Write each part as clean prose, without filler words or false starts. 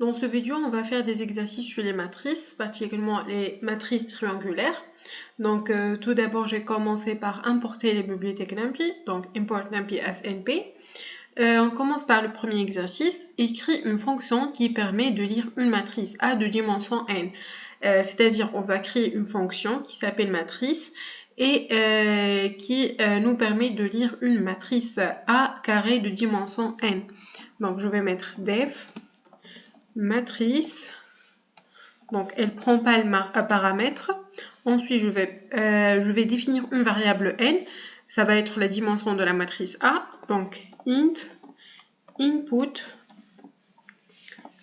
Dans ce vidéo, on va faire des exercices sur les matrices, particulièrement les matrices triangulaires. Donc, tout d'abord, j'ai commencé par importer les bibliothèques NumPy, donc import NumPy as NP. On commence par le premier exercice, écrit une fonction qui permet de lire une matrice A de dimension n. C'est-à-dire, on va créer une fonction qui s'appelle matrice et qui nous permet de lire une matrice A carré de dimension n. Donc, je vais mettre def matrice, donc elle prend pas le paramètre. Ensuite, je vais définir une variable n, ça va être la dimension de la matrice A, donc int input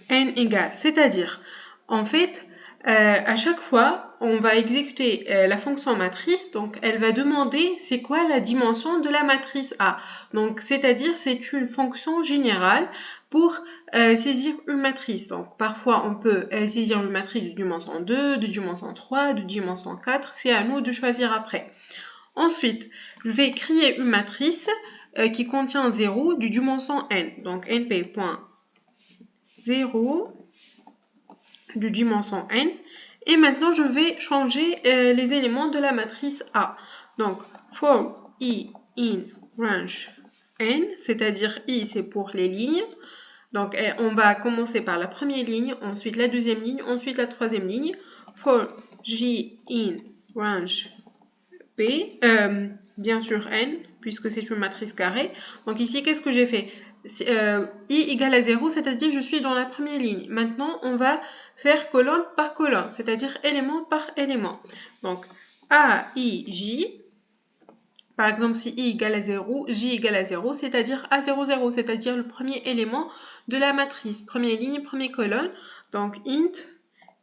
n égale, c'est-à-dire, en fait, à chaque fois, on va exécuter la fonction matrice, donc elle va demander c'est quoi la dimension de la matrice A. Donc, c'est-à-dire, c'est une fonction générale pour saisir une matrice. Donc, parfois, on peut saisir une matrice de dimension 2, de dimension 3, de dimension 4. C'est à nous de choisir après. Ensuite, je vais créer une matrice qui contient 0 de dimension n. Donc, np.0 de dimension n. Et maintenant, je vais changer les éléments de la matrice A. Donc, for i in range n, c'est-à-dire i, c'est pour les lignes. Donc, on va commencer par la première ligne, ensuite la deuxième ligne, ensuite la troisième ligne. For j in range b, bien sûr n, puisque c'est une matrice carrée. Donc ici, qu'est-ce que j'ai fait? I égale à 0, c'est-à-dire je suis dans la première ligne. Maintenant, on va faire colonne par colonne, c'est-à-dire élément par élément. Donc, A, I, J. Par exemple, si I égale à 0, J égale à 0, c'est-à-dire A0, 0, c'est-à-dire le premier élément de la matrice. Première ligne, première colonne. Donc, int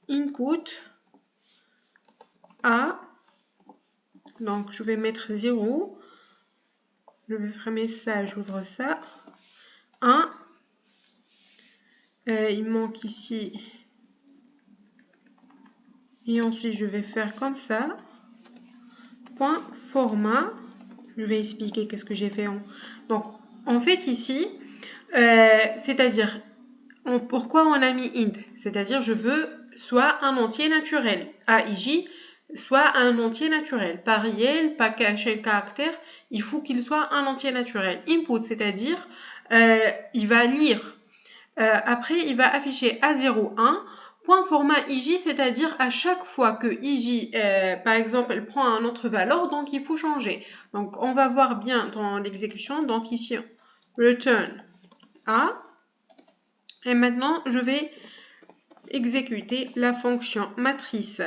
input A. Donc, je vais mettre 0. Je vais fermer ça, j'ouvre ça. 1. Il manque ici. Et ensuite, je vais faire comme ça. Point format. Je vais expliquer qu'est-ce que j'ai fait. Donc, en fait, ici, c'est-à-dire, pourquoi on a mis int? C'est-à-dire, je veux soit un entier naturel. AIJ, soit un entier naturel. Pas réel, pas caché le caractère. Il faut qu'il soit un entier naturel. Input, c'est-à-dire, il va lire. Après, il va afficher A01. Point format IJ, c'est-à-dire à chaque fois que IJ, par exemple, elle prend un autre valeur, donc il faut changer. Donc, on va voir bien dans l'exécution. Donc ici, return A. Et maintenant, je vais exécuter la fonction matrice.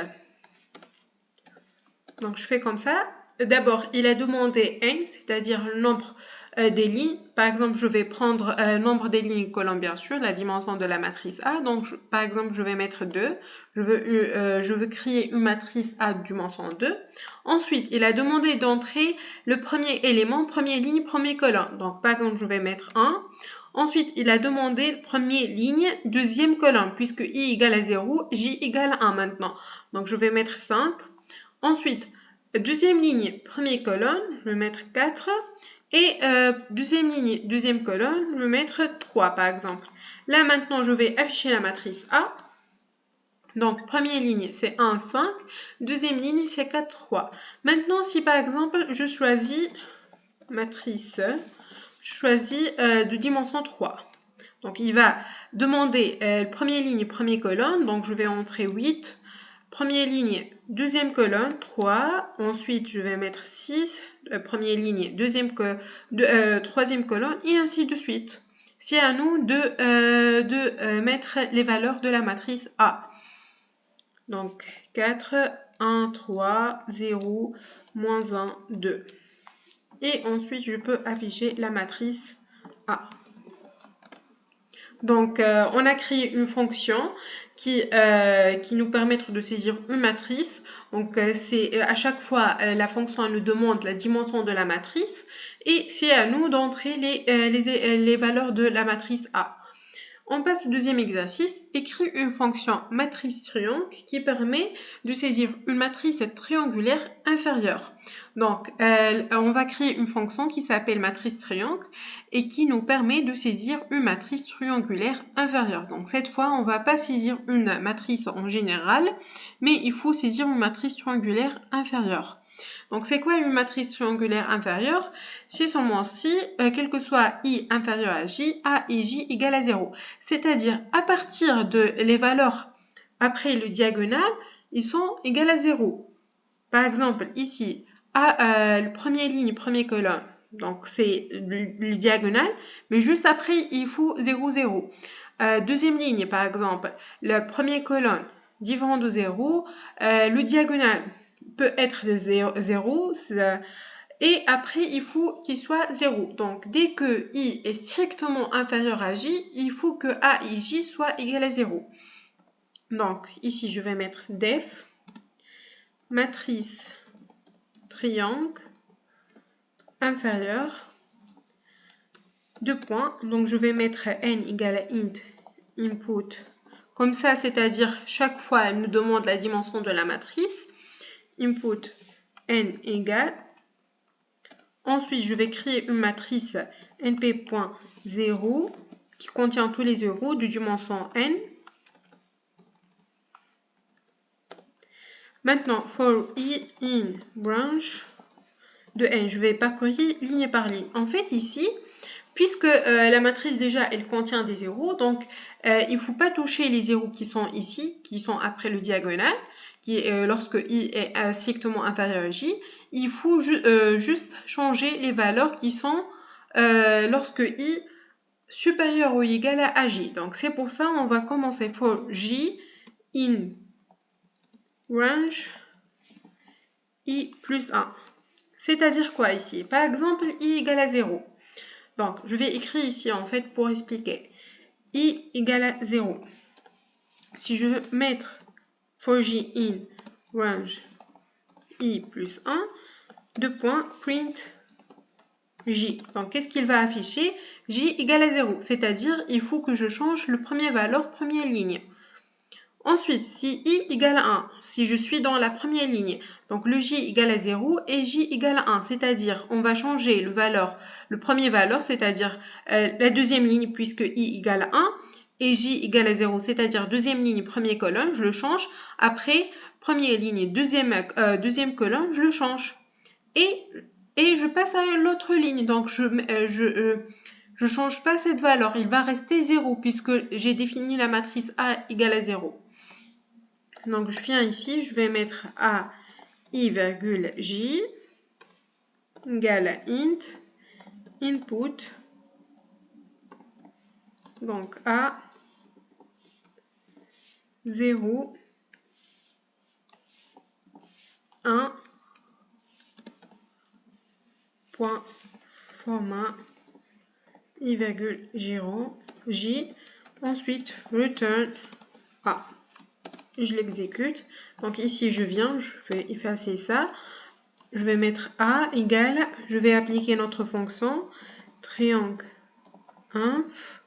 Donc, je fais comme ça. D'abord, il a demandé n, c'est-à-dire le nombre des lignes. Par exemple, je vais prendre le nombre des lignes colonnes, bien sûr, la dimension de la matrice A. Donc, par exemple, je vais mettre 2. Je veux créer une matrice A de dimension 2. Ensuite, il a demandé d'entrer le premier élément, première ligne, première colonne. Donc, par exemple, je vais mettre 1. Ensuite, il a demandé première ligne, deuxième colonne, puisque i égale à 0, j égale à 1 maintenant. Donc, je vais mettre 5. Ensuite, deuxième ligne, première colonne, je vais mettre 4. Et deuxième ligne, deuxième colonne, je vais mettre 3 par exemple. Là maintenant, je vais afficher la matrice A. Donc, première ligne, c'est 1, 5. Deuxième ligne, c'est 4, 3. Maintenant, si par exemple, je choisis matrice, je choisis de dimension 3. Donc, il va demander première ligne, première colonne. Donc, je vais entrer 8. Première ligne, deuxième colonne, 3. Ensuite, je vais mettre 6. Première ligne, troisième colonne, et ainsi de suite. C'est à nous de mettre les valeurs de la matrice A. Donc, 4, 1, 3, 0, moins 1, 2. Et ensuite, je peux afficher la matrice A. Donc, on a créé une fonction qui nous permet de saisir une matrice. Donc, c'est à chaque fois, la fonction nous demande la dimension de la matrice et c'est à nous d'entrer les valeurs de la matrice A. On passe au deuxième exercice. Écris une fonction matrice triangle qui permet de saisir une matrice triangulaire inférieure. Donc, on va créer une fonction qui s'appelle matrice triangle et qui nous permet de saisir une matrice triangulaire inférieure. Donc, cette fois, on ne va pas saisir une matrice en général, mais il faut saisir une matrice triangulaire inférieure. Donc, c'est quoi une matrice triangulaire inférieure? C'est seulement si, quel que soit I inférieur à J, A et J égale à 0. C'est-à-dire, à partir de les valeurs après le diagonal, ils sont égales à 0. Par exemple, ici, le premier ligne, premier colonne, donc c'est le diagonal, mais juste après, il faut 0, 0. Deuxième ligne, par exemple, la première colonne, différent de 0, le diagonal peut être 0, et après, il faut qu'il soit 0. Donc, dès que I est strictement inférieur à J, il faut que A et J soient égales à 0. Donc, ici, je vais mettre def, matrice triangle inférieur, deux points. Donc, je vais mettre n égale à int input. Comme ça, c'est-à-dire, chaque fois, elle nous demande la dimension de la matrice. Input n égale. Ensuite, je vais créer une matrice np.0 qui contient tous les zéros de dimension n. Maintenant, for i in branch de n, je vais parcourir ligne par ligne. En fait, ici, puisque la matrice déjà, elle contient des zéros, donc il ne faut pas toucher les zéros qui sont ici, qui sont après le diagonal, qui est lorsque i est strictement inférieur à j. Il faut juste changer les valeurs qui sont lorsque i supérieur ou égal à j. Donc c'est pour ça on va commencer for j in range i plus 1. C'est-à-dire quoi ici? Par exemple, i égale à 0. Donc, je vais écrire ici, en fait, pour expliquer. I égale à 0. Si je veux mettre for j in range i plus 1, deux points, print j. Donc, qu'est-ce qu'il va afficher? J égale à 0. C'est-à-dire, il faut que je change le premier valeur, première ligne. Ensuite, si i égale à 1, si je suis dans la première ligne, donc le j égale à 0 et j égale à 1, c'est-à-dire on va changer le premier valeur, c'est-à-dire la deuxième ligne puisque i égale à 1 et j égale à 0, c'est-à-dire deuxième ligne, première colonne, je le change. Après, première ligne, deuxième colonne, je le change. Et je passe à l'autre ligne, donc je change pas cette valeur, il va rester 0 puisque j'ai défini la matrice A égale à 0. Donc, je viens ici, je vais mettre A I virgule J égale à int input. Donc, A 0 1 point format I virgule 0 J. Ensuite, return A. Je l'exécute. Donc ici, je viens, je vais effacer ça. Je vais mettre A égale, je vais appliquer notre fonction triangle inf.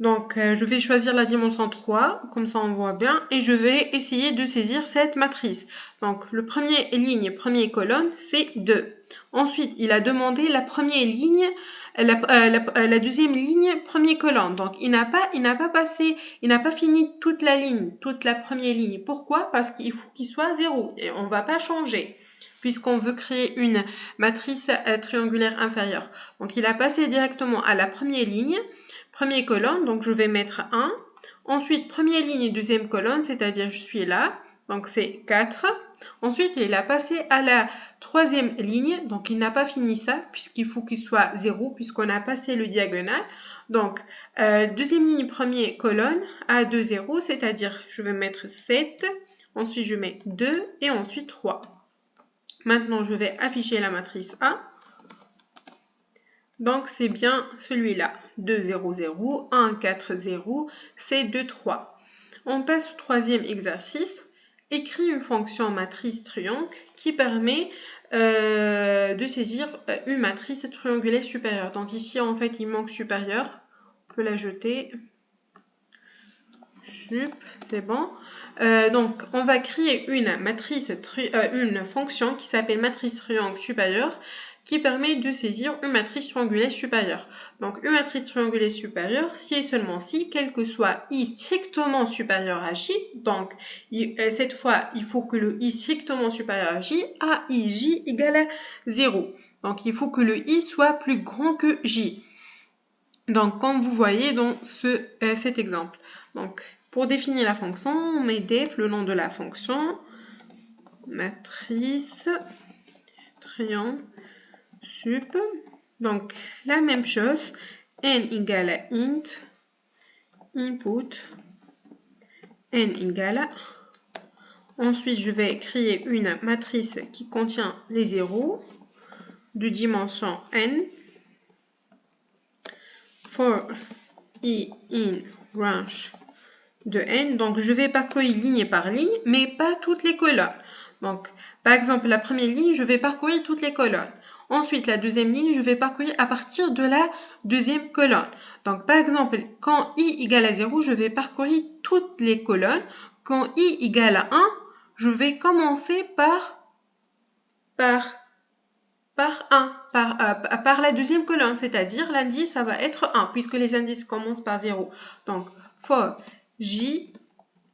Donc, je vais choisir la dimension 3, comme ça on voit bien, et je vais essayer de saisir cette matrice. Donc, le premier ligne, première colonne, c'est 2. Ensuite, il a demandé la première ligne, la deuxième ligne, première colonne. Donc, il n'a pas fini toute la ligne, toute la première ligne. Pourquoi? Parce qu'il faut qu'il soit 0 et on ne va pas changer, puisqu'on veut créer une matrice triangulaire inférieure. Donc, il a passé directement à la première ligne, première colonne, donc je vais mettre 1. Ensuite, première ligne, deuxième colonne, c'est-à-dire je suis là, donc c'est 4. Ensuite, il a passé à la troisième ligne, donc il n'a pas fini ça, puisqu'il faut qu'il soit 0, puisqu'on a passé le diagonal. Donc, deuxième ligne, première colonne, A2, 0, c'est-à-dire je vais mettre 7. Ensuite, je mets 2 et ensuite 3. Maintenant, je vais afficher la matrice A. Donc, c'est bien celui-là. 2, 0, 0, 1, 4, 0, c'est 2, 3. On passe au troisième exercice. Écris une fonction matrice triangle qui permet de saisir une matrice triangulaire supérieure. Donc ici, en fait, il manque supérieur. peux l'ajouter. C'est bon. Donc, on va créer une fonction qui s'appelle matrice triangle supérieure qui permet de saisir une matrice triangulaire supérieure. Donc, une matrice triangulaire supérieure, si et seulement si, quel que soit I strictement supérieur à J, donc cette fois, il faut que le I strictement supérieur à J, a IJ égale à 0. Donc, il faut que le I soit plus grand que J. Donc, comme vous voyez dans cet exemple. Donc, pour définir la fonction, on met def, le nom de la fonction, matrice, triangle, sup. Donc, la même chose, n égale à int, input, n égale à. Ensuite, je vais créer une matrice qui contient les zéros de dimension n. For i in range de n, donc je vais parcourir ligne par ligne, mais pas toutes les colonnes. Donc, par exemple, la première ligne, je vais parcourir toutes les colonnes. Ensuite, la deuxième ligne, je vais parcourir à partir de la deuxième colonne. Donc, par exemple, quand i égale à 0, je vais parcourir toutes les colonnes. Quand i égale à 1, je vais commencer par la deuxième colonne, c'est-à-dire l'indice, ça va être 1, puisque les indices commencent par 0. Donc, for j,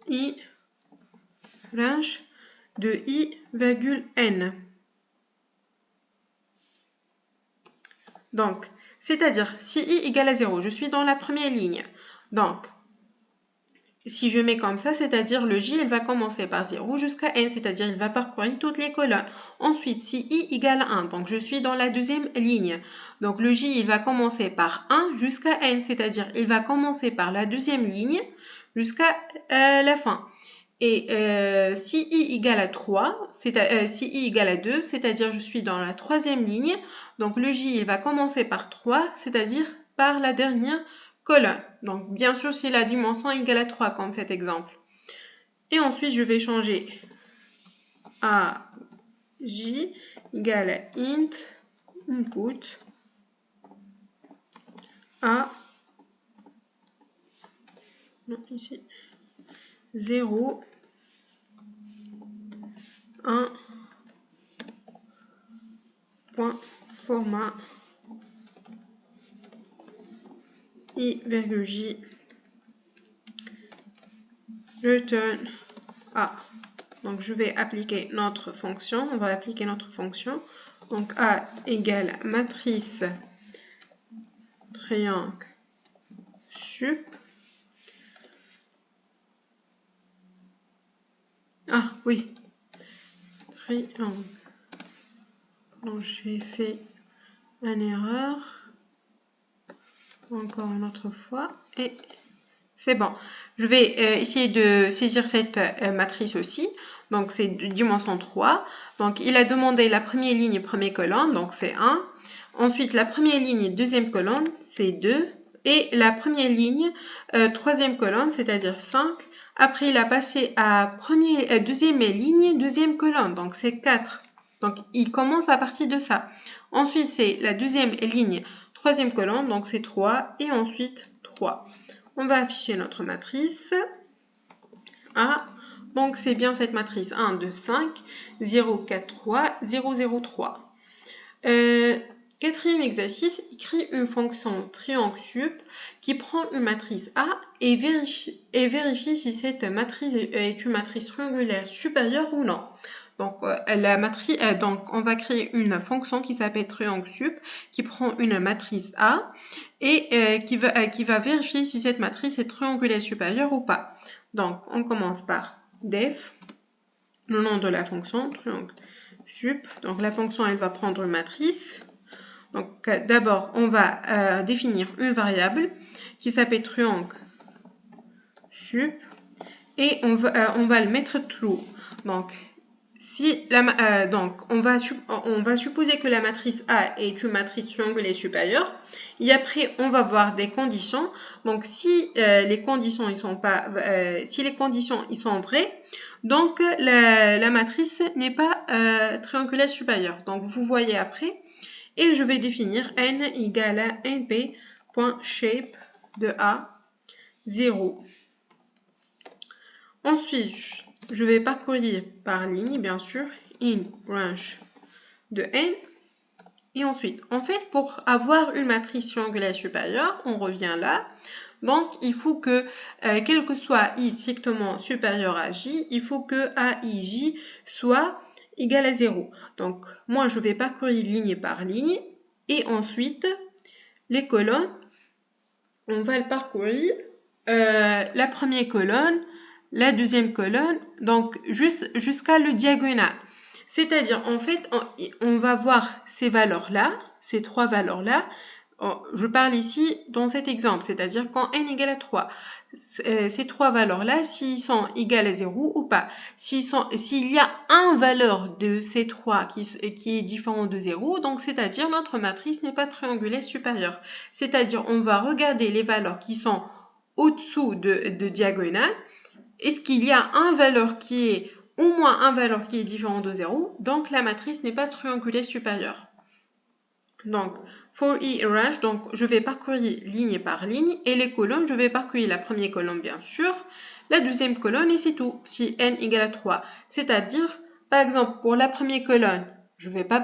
i, range de i, n. Donc, c'est-à-dire, si i égale à 0, je suis dans la première ligne. Donc, si je mets comme ça, c'est-à-dire le j, il va commencer par 0 jusqu'à n, c'est-à-dire il va parcourir toutes les colonnes. Ensuite, si i égale à 1, donc je suis dans la deuxième ligne. Donc le j, il va commencer par 1 jusqu'à n, c'est-à-dire il va commencer par la deuxième ligne jusqu'à la fin. Et si i égale à 3, si i égale à 2, c'est-à-dire je suis dans la troisième ligne. Donc le j, il va commencer par 3, c'est-à-dire par la dernière colonne. Donc, bien sûr, si la dimension est égale à 3, comme cet exemple. Et ensuite, je vais changer à j égale à int input à 0, 1, point format i,j return a. Donc, je vais appliquer notre fonction. On va appliquer notre fonction. Donc, a égale matrice triangle sup. Ah, oui. Triangle. Donc, j'ai fait une erreur. Encore une autre fois. Et c'est bon. Je vais essayer de saisir cette matrice aussi. Donc, c'est de dimension 3. Donc, il a demandé la première ligne, première colonne. Donc, c'est 1. Ensuite, la première ligne, deuxième colonne, c'est 2. Et la première ligne, troisième colonne, c'est-à-dire 5. Après, il a passé à deuxième ligne, deuxième colonne. Donc, c'est 4. Donc, il commence à partir de ça. Ensuite, c'est la deuxième ligne, troisième colonne. Donc, c'est 3. Et ensuite, 3. On va afficher notre matrice A. Donc, c'est bien cette matrice 1, 2, 5, 0, 4, 3, 0, 0, 3. Quatrième exercice, écrit une fonction triangle sup qui prend une matrice A et vérifie si cette matrice est une matrice triangulaire supérieure ou non. Donc, on va créer une fonction qui s'appelle triangle sup qui prend une matrice A et qui va vérifier si cette matrice est triangulaire supérieure ou pas. Donc, on commence par def, le nom de la fonction, triangle sup. Donc, la fonction, elle va prendre une matrice. Donc, d'abord, on va définir une variable qui s'appelle triangle sup et on va le mettre true. Donc, on va supposer que la matrice A est une matrice triangulaire supérieure. Et après, on va voir des conditions. Donc, si les conditions ils sont vraies, donc la matrice n'est pas triangulaire supérieure. Donc, vous voyez après. Et je vais définir n égale à np.shape de A, 0. Ensuite, je vais parcourir par ligne, bien sûr, in range de n. Et ensuite, en fait, pour avoir une matrice triangulaire supérieure, on revient là. Donc, il faut que, quel que soit i strictement supérieur à j, il faut que aij soit égal à 0. Donc, moi, je vais parcourir ligne par ligne. Et ensuite, les colonnes, on va le parcourir. La première colonne, la deuxième colonne, donc jusqu'à le diagonal. C'est-à-dire, en fait, on va voir ces valeurs-là, ces trois valeurs-là. Je parle ici dans cet exemple, c'est-à-dire quand n égale à 3. Ces trois valeurs-là, s'ils sont égales à 0 ou pas. S'il y a une valeur de ces trois qui est différent de 0, donc c'est-à-dire notre matrice n'est pas triangulaire supérieure. C'est-à-dire, on va regarder les valeurs qui sont au-dessous de diagonale. Est-ce qu'il y a une valeur qui est au moins une valeur qui est différente de 0, donc la matrice n'est pas triangulaire supérieure. Donc, for i range, donc je vais parcourir ligne par ligne, et les colonnes, je vais parcourir la première colonne bien sûr, la deuxième colonne, et c'est tout, si n égale à 3. C'est-à-dire, par exemple, pour la première colonne, je ne vais pas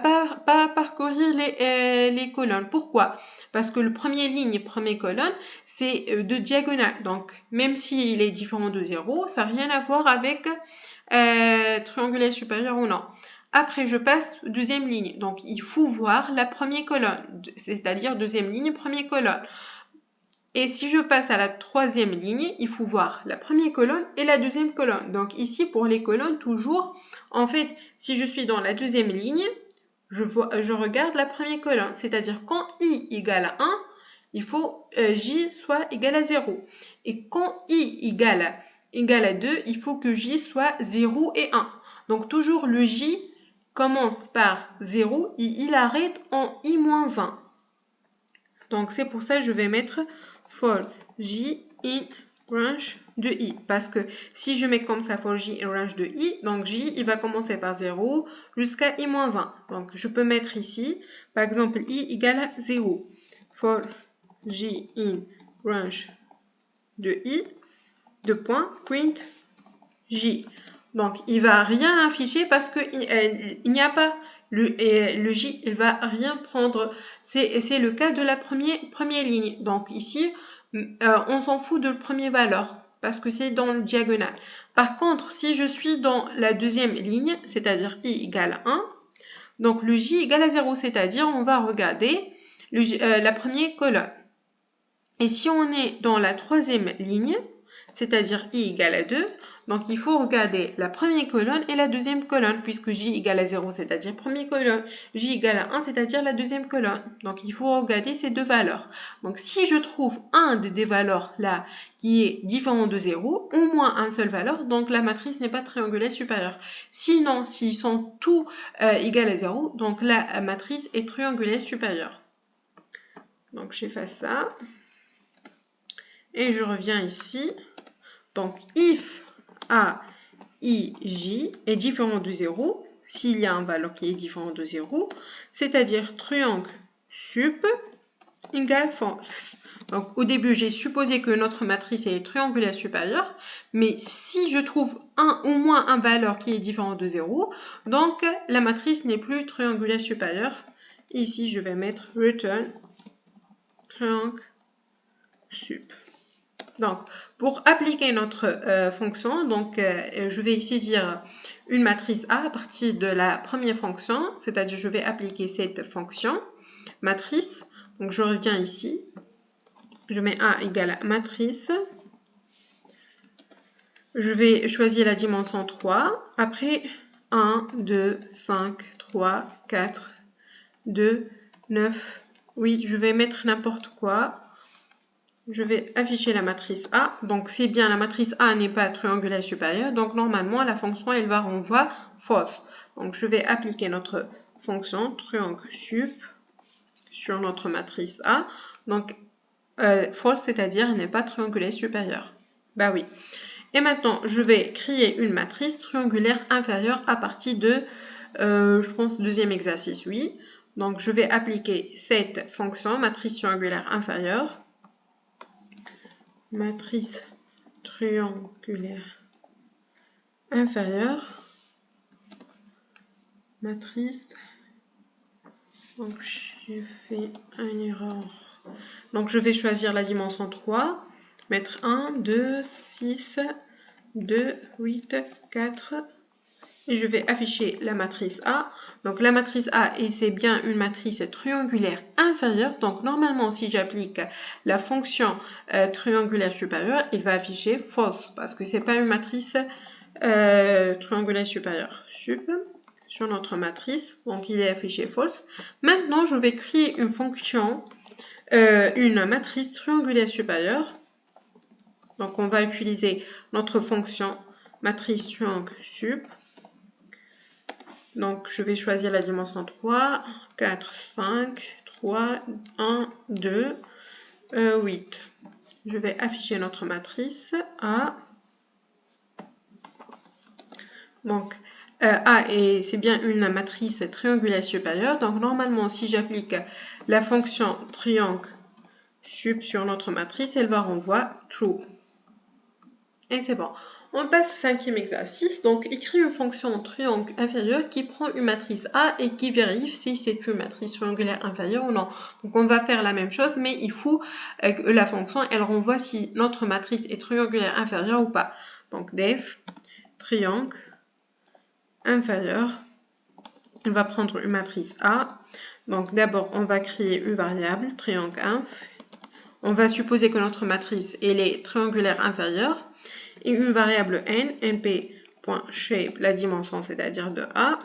parcourir les colonnes. Pourquoi? Parce que le premier ligne et première colonne, c'est de diagonale. Donc, même s'il est différent de 0, ça n'a rien à voir avec triangulaire supérieur ou non. Après, je passe deuxième ligne. Donc, il faut voir la première colonne, c'est-à-dire deuxième ligne, première colonne. Et si je passe à la troisième ligne, il faut voir la première colonne et la deuxième colonne. Donc, ici, pour les colonnes, toujours, en fait, si je suis dans la deuxième ligne, je regarde la première colonne. C'est-à-dire, quand i égale à 1, il faut j soit égal à 0. Et quand i égale à 2, il faut que j soit 0 et 1. Donc, toujours le j commence par 0 et il arrête en i-1. Donc, c'est pour ça que je vais mettre for j in range de i. Parce que si je mets comme ça for j in range de i, donc j, il va commencer par 0 jusqu'à i-1. Donc, je peux mettre ici, par exemple, i égale à 0. For j in range de i, de point, print j. Donc, il ne va rien afficher parce qu'il n'y a pas le j, il ne va rien prendre. C'est le cas de la première ligne. Donc, ici, on s'en fout de la première valeur parce que c'est dans le diagonal. Par contre, si je suis dans la deuxième ligne, c'est-à-dire i égale 1, donc le j égale à 0, c'est-à-dire on va regarder la première colonne. Et si on est dans la troisième ligne, c'est-à-dire i égale à 2, donc il faut regarder la première colonne et la deuxième colonne, puisque j égale à 0, c'est-à-dire première colonne, j égale à 1, c'est-à-dire la deuxième colonne. Donc il faut regarder ces deux valeurs. Donc si je trouve un des valeurs là qui est différent de 0, au moins une seule valeur, donc la matrice n'est pas triangulaire supérieure. Sinon, s'ils sont tous égaux à 0, donc la matrice est triangulaire supérieure. Donc j'efface ça. Et je reviens ici. Donc, if a, i, j est différent de 0, s'il y a une valeur qui est différente de 0, c'est-à-dire triangle sup égale false. Donc, au début, j'ai supposé que notre matrice est triangulaire supérieure, mais si je trouve au moins une valeur qui est différente de 0, donc la matrice n'est plus triangulaire supérieure. Ici, je vais mettre return triangle sup. Donc, pour appliquer notre fonction, donc, je vais saisir une matrice A à partir de la première fonction, c'est-à-dire je vais appliquer cette fonction matrice. Donc, je reviens ici, je mets A égale à matrice. Je vais choisir la dimension 3. Après, 1, 2, 5, 3, 4, 2, 9, 8. Je vais mettre n'importe quoi. Je vais afficher la matrice A. Donc, c'est bien la matrice A n'est pas triangulaire supérieure. Donc, normalement, la fonction, elle va renvoyer false. Donc, je vais appliquer notre fonction triangle sup sur notre matrice A. Donc, false, c'est-à-dire elle n'est pas triangulaire supérieure. Bah oui. Et maintenant, je vais créer une matrice triangulaire inférieure à partir de, je pense, deuxième exercice, oui. Donc, je vais appliquer cette fonction matrice triangulaire inférieure. matrice triangulaire inférieure, matrice, donc j'ai fait une erreur, donc je vais choisir la dimension 3, mettre 1, 2, 6, 2, 8, 4, et je vais afficher la matrice A. Donc la matrice A, et c'est bien une matrice triangulaire inférieure, donc normalement si j'applique la fonction triangulaire supérieure, il va afficher false, parce que c'est pas une matrice triangulaire supérieure. Sur notre matrice, donc il est affiché false. Maintenant, je vais créer une fonction, une matrice triangulaire supérieure. Donc on va utiliser notre fonction matrice triangle sup. Donc je vais choisir la dimension 3, 4, 5, 3, 1, 2, 8. Je vais afficher notre matrice A. Donc A, et c'est bien une matrice triangulaire supérieure. Donc normalement, si j'applique la fonction triangle sup sur notre matrice, elle va renvoyer true. Et c'est bon. On passe au cinquième exercice. Donc, écrit une fonction triangle inférieur qui prend une matrice A et qui vérifie si c'est une matrice triangulaire inférieure ou non. Donc, on va faire la même chose, mais il faut que la fonction, elle renvoie si notre matrice est triangulaire inférieure ou pas. Donc, def triangle inférieur, on va prendre une matrice A. Donc, d'abord, on va créer une variable triangle inf. On va supposer que notre matrice, elle est triangulaire inférieure. Et une variable n, np.shape, la dimension, c'est-à-dire de A.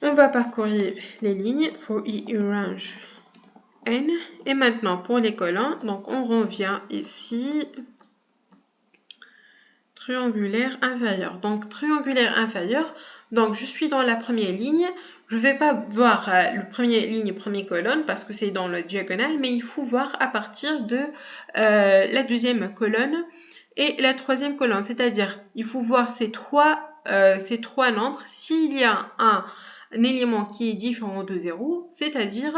On va parcourir les lignes for i range n. Et maintenant, pour les colonnes, donc on revient ici, triangulaire inférieur. Donc, triangulaire inférieur, donc je suis dans la première ligne. Je ne vais pas voir la première ligne, première colonne, parce que c'est dans le diagonale, mais il faut voir à partir de la deuxième colonne et la troisième colonne. C'est-à-dire, il faut voir ces trois nombres. S'il y a un élément qui est différent de 0, c'est-à-dire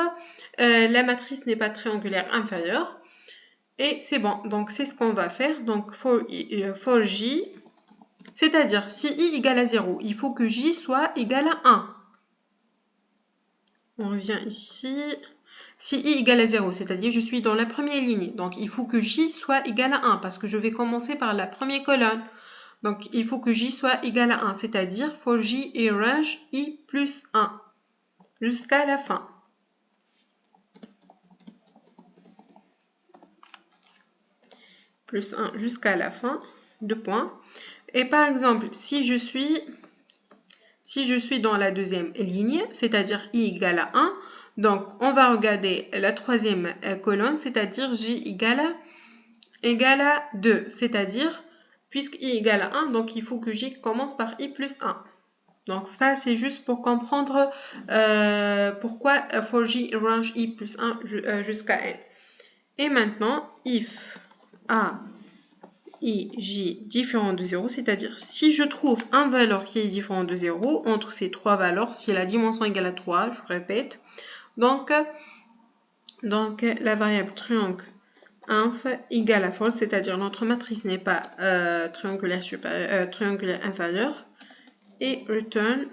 la matrice n'est pas triangulaire inférieure. Et c'est bon, donc c'est ce qu'on va faire. Donc for j, c'est-à-dire si i égale à 0, il faut que j soit égal à 1. On revient ici. Si i égale à 0, c'est-à-dire je suis dans la première ligne, donc il faut que j soit égal à 1, parce que je vais commencer par la première colonne. Donc il faut que j soit égal à 1, c'est-à-dire for j et range i plus 1, jusqu'à la fin. Plus 1 jusqu'à la fin, 2 points. Et par exemple, si je suis dans la deuxième ligne, c'est-à-dire i égale à 1, donc on va regarder la troisième colonne, c'est-à-dire j égale à 2, c'est-à-dire, puisque i égale à 1, donc il faut que j commence par i plus 1. Donc ça, c'est juste pour comprendre pourquoi for j range i plus 1 jusqu'à n. Et maintenant, if a i, j différent de 0, c'est-à-dire si je trouve un valeur qui est différent de 0 entre ces trois valeurs, si la dimension égale à 3, je répète, donc la variable triangle inf égale à false, c'est-à-dire notre matrice n'est pas triangulaire inférieure, et return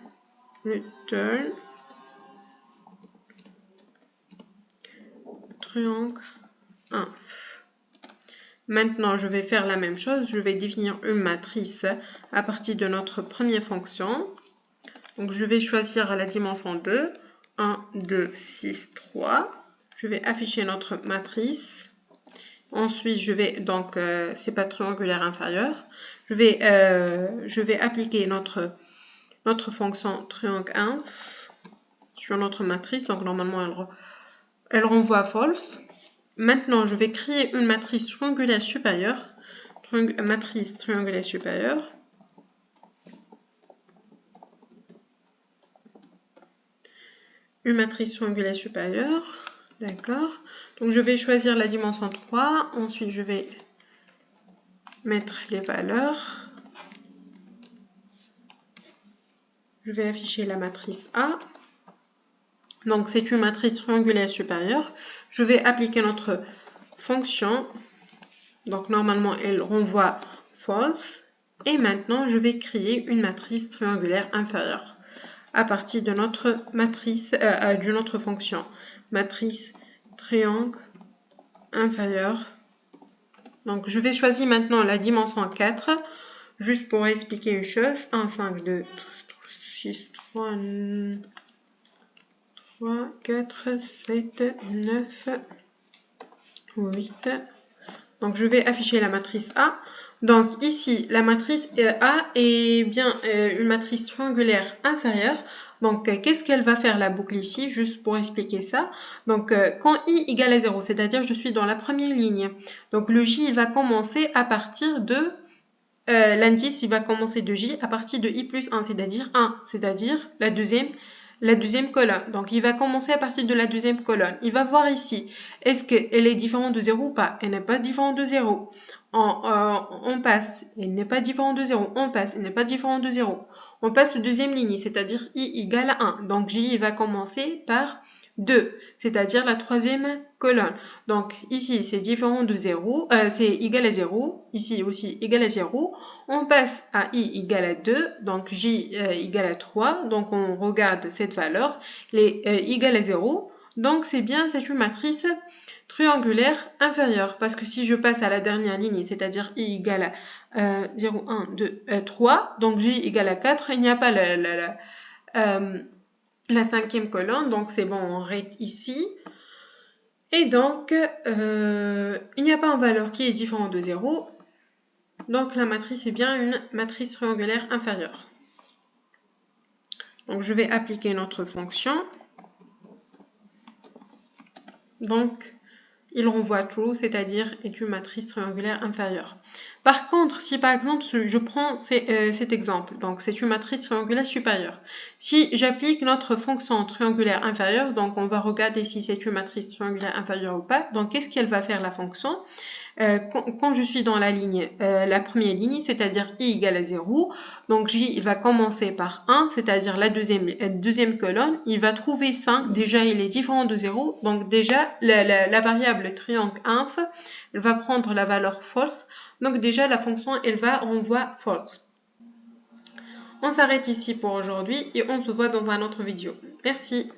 triangle inf. Maintenant, je vais faire la même chose. Je vais définir une matrice à partir de notre première fonction. Donc, je vais choisir la dimension 2. 1, 2, 6, 3. Je vais afficher notre matrice. Ensuite, je vais, donc, c'est pas triangulaire inférieur. Je vais appliquer notre fonction triangle inf sur notre matrice. Donc, normalement, elle renvoie false. Maintenant, je vais créer une matrice triangulaire supérieure. Matrice triangulaire supérieure. Une matrice triangulaire supérieure. D'accord. Donc, je vais choisir la dimension 3. Ensuite, je vais mettre les valeurs. Je vais afficher la matrice A. Donc, c'est une matrice triangulaire supérieure. Je vais appliquer notre fonction. Donc normalement, elle renvoie false. Et maintenant, je vais créer une matrice triangulaire inférieure à partir de notre matrice, d'une autre fonction. Matrice triangle inférieur. Donc je vais choisir maintenant la dimension 4. Juste pour expliquer une chose. 1, 5, 2, 6, 3, 4, 7, 9, 8. Donc, je vais afficher la matrice A. Donc, ici, la matrice A est bien une matrice triangulaire inférieure. Donc, qu'est-ce qu'elle va faire la boucle ici? Juste pour expliquer ça. Donc, quand I égale à 0, c'est-à-dire je suis dans la première ligne. Donc, le J, il va commencer à partir de... l'indice, il va commencer de J à partir de I plus 1, c'est-à-dire 1, c'est-à-dire la deuxième colonne. Donc, il va commencer à partir de la deuxième colonne. Il va voir ici, est-ce qu'elle est différente de 0 ou pas? Elle n'est pas différente de 0. On passe, elle n'est pas différente de 0. On passe, elle n'est pas différente de 0. On passe aux deuxième ligne, c'est-à-dire I égale à 1. Donc, J il va commencer par 2, c'est-à-dire la troisième colonne. Donc, ici, c'est différent de 0, c'est égal à 0. Ici aussi, égal à 0. On passe à I égale à 2, donc J égale à 3. Donc, on regarde cette valeur, elle est égale à 0. Donc, c'est une matrice triangulaire inférieure. Parce que si je passe à la dernière ligne, c'est-à-dire I égale à 0, 1, 2, 3, donc J égale à 4, il n'y a pas la cinquième colonne, donc c'est bon, on arrête ici. Et donc, il n'y a pas une valeur qui est différente de 0. Donc, la matrice est bien une matrice triangulaire inférieure. Donc, je vais appliquer notre fonction. Donc, il renvoie true, c'est-à-dire est une matrice triangulaire inférieure. Par contre, si par exemple, je prends cet exemple, donc c'est une matrice triangulaire supérieure. Si j'applique notre fonction triangulaire inférieure, donc on va regarder si c'est une matrice triangulaire inférieure ou pas. Donc, qu'est-ce qu'elle va faire la fonction? Quand je suis dans la ligne, la première ligne, c'est-à-dire I égale à 0, donc J il va commencer par 1, c'est-à-dire la deuxième colonne, il va trouver 5, déjà il est différent de 0, donc déjà la variable triangle inf, elle va prendre la valeur false, donc déjà la fonction elle va renvoyer false. On s'arrête ici pour aujourd'hui et on se voit dans une autre vidéo. Merci.